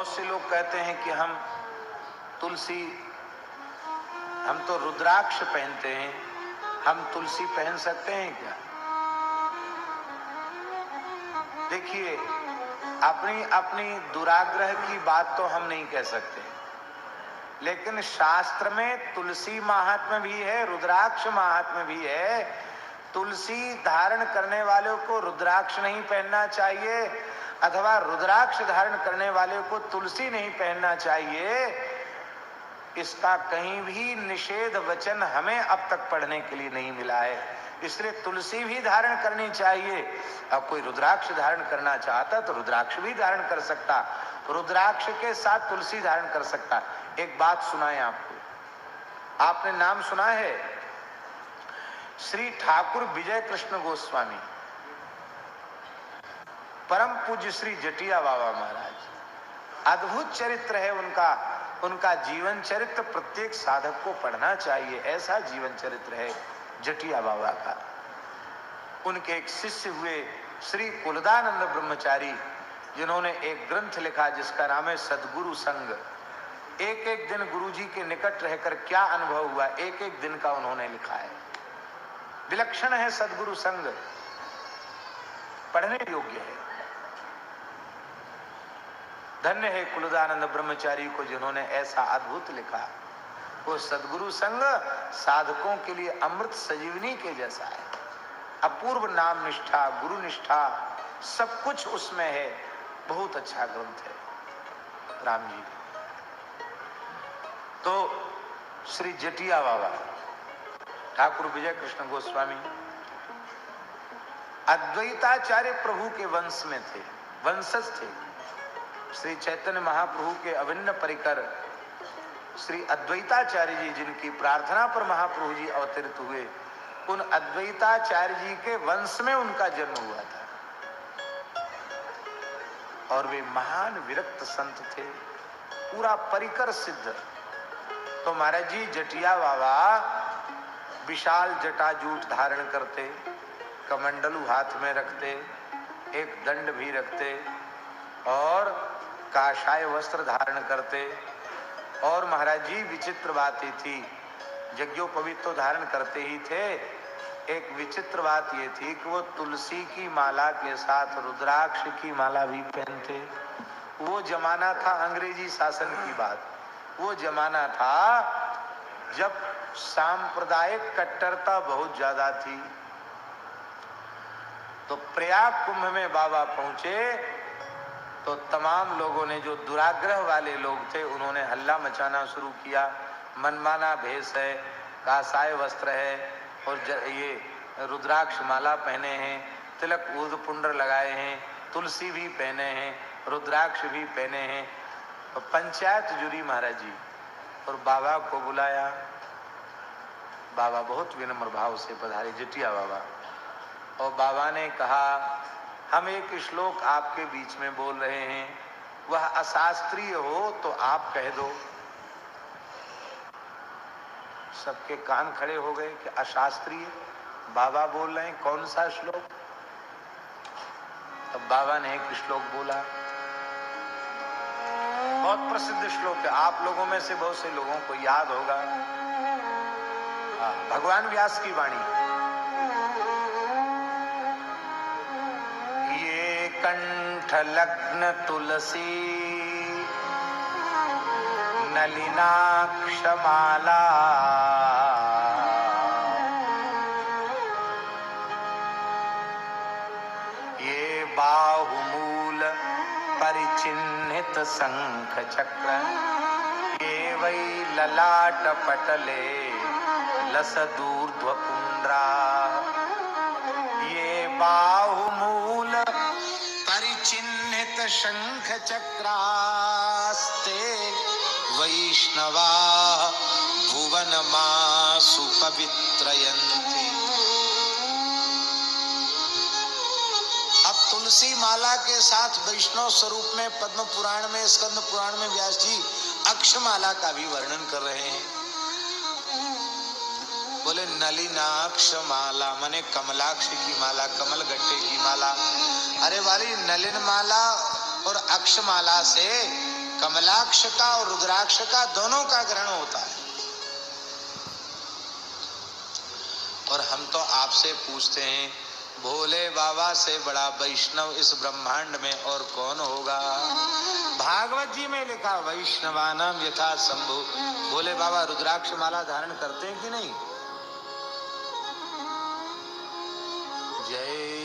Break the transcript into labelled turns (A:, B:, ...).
A: बहुत से लोग कहते हैं कि हम तुलसी, हम तो रुद्राक्ष पहनते हैं, हम तुलसी पहन सकते हैं क्या? देखिए, अपनी अपनी दुराग्रह की बात तो हम नहीं कह सकते, लेकिन शास्त्र में तुलसी महात्म्य भी है, रुद्राक्ष महात्म्य भी है। तुलसी धारण करने वालों को रुद्राक्ष नहीं पहनना चाहिए, अथवा रुद्राक्ष धारण करने वाले को तुलसी नहीं पहनना चाहिए। इसका कहीं भी निषेध वचन हमें अब तक पढ़ने के लिए नहीं मिला है। इसलिए तुलसी भी धारण करनी चाहिए। अब कोई रुद्राक्ष धारण करना चाहता तो रुद्राक्ष भी धारण कर सकता, रुद्राक्ष के साथ तुलसी धारण कर सकता। एक बात सुनाए आपको, आपने नाम सुना है श्री ठाकुर विजय कृष्ण गोस्वामी, परम पूज्य श्री जटिया बाबा महाराज। अद्भुत चरित्र है उनका, उनका जीवन चरित्र प्रत्येक साधक को पढ़ना चाहिए। ऐसा जीवन चरित्र है जटिया बाबा का। उनके एक शिष्य हुए श्री कुलदानंद ब्रह्मचारी, जिन्होंने एक ग्रंथ लिखा जिसका नाम है सद्गुरु संग। एक एक दिन गुरुजी के निकट रहकर क्या अनुभव हुआ, एक एक दिन का उन्होंने लिखा है। विलक्षण है सद्गुरु संग, पढ़ने योग्य है। धन्य है कुलदानंद ब्रह्मचारी को जिन्होंने ऐसा अद्भुत लिखा। वो सद्गुरु संग साधकों के लिए अमृत संजीवनी के जैसा है। अपूर्व नाम निष्ठा, गुरु निष्ठा, सब कुछ उसमें है। बहुत अच्छा ग्रंथ है राम जी। तो श्री जटिया बाबा ठाकुर विजय कृष्ण गोस्वामी अद्वैताचार्य प्रभु के वंश में थे, वंशज थे। श्री चैतन्य महाप्रभु के अभिन्न परिकर श्री अद्वैताचार्य जी, जिनकी प्रार्थना पर महाप्रभु जी अवतरित हुए, उन अद्वैताचार्य जी के वंश में उनका जन्म हुआ था। और वे महान विरक्त संत थे, पूरा परिकर सिद्ध। तो महाराज जी जटिया बाबा विशाल जटाजूट धारण करते, कमंडलू हाथ में रखते, एक दंड भी रखते और काशाय वस्त्र धारण करते। और महाराज जी विचित्र बात ही थी, यज्ञोपवीत तो धारण करते ही थे, एक विचित्र बात ये थी कि वो तुलसी की माला के साथ रुद्राक्ष की माला भी पहनते। वो जमाना था अंग्रेजी शासन की बात, वो जमाना था जब सांप्रदायिक कट्टरता बहुत ज्यादा थी। तो प्रयाग कुंभ में बाबा पहुंचे तो तमाम लोगों ने, जो दुराग्रह वाले लोग थे, उन्होंने हल्ला मचाना शुरू किया। मनमाना भेष है, कासाय वस्त्र है और ये रुद्राक्ष माला पहने हैं, तिलक ऊर्ध्व पुंड्र लगाए हैं, तुलसी भी पहने हैं, रुद्राक्ष भी पहने हैं। तो पंचायत जुड़ी महाराज जी और बाबा को बुलाया। बाबा बहुत विनम्र भाव से पधारे, जटिया बाबा। और बाबा ने कहा, हम एक श्लोक आपके बीच में बोल रहे हैं, वह अशास्त्रीय हो तो आप कह दो। सबके कान खड़े हो गए कि अशास्त्रीय बाबा बोल रहे हैं, कौन सा श्लोक? तब बाबा ने एक श्लोक बोला, बहुत प्रसिद्ध श्लोक है, आप लोगों में से बहुत से लोगों को याद होगा। भगवान व्यास की वाणी, ये कंठ लग्न तुलसी नलिनाक्ष माला, ये बाहुमूल परिचिन्हित शंख चक्र, ये वै ललाट पटले लसदूर्ध्व पुंड्रा। ये बाहुमूल परिचिन्हित शंख चक्रास्ते वैष्णवा भुवन मासु पवित्रयन्ति। अब तुलसी माला के साथ वैष्णव स्वरूप में पद्म पुराण में, स्कंद पुराण में व्यास जी अक्षमाला का भी वर्णन कर रहे हैं। बोले नलिनाक्ष माला माने कमलाक्ष की माला, कमल गट्टे की माला। अरे वाली नलिन माला और अक्षमाला से कमलाक्ष का और रुद्राक्ष का दोनों का ग्रहण होता है। और हम तो आपसे पूछते हैं, भोले बाबा से बड़ा वैष्णव इस ब्रह्मांड में और कौन होगा? भागवत जी में लिखा, वैष्णवानाम यथा शंभु। भोले बाबा रुद्राक्ष माला धारण करते हैं कि नहीं? जय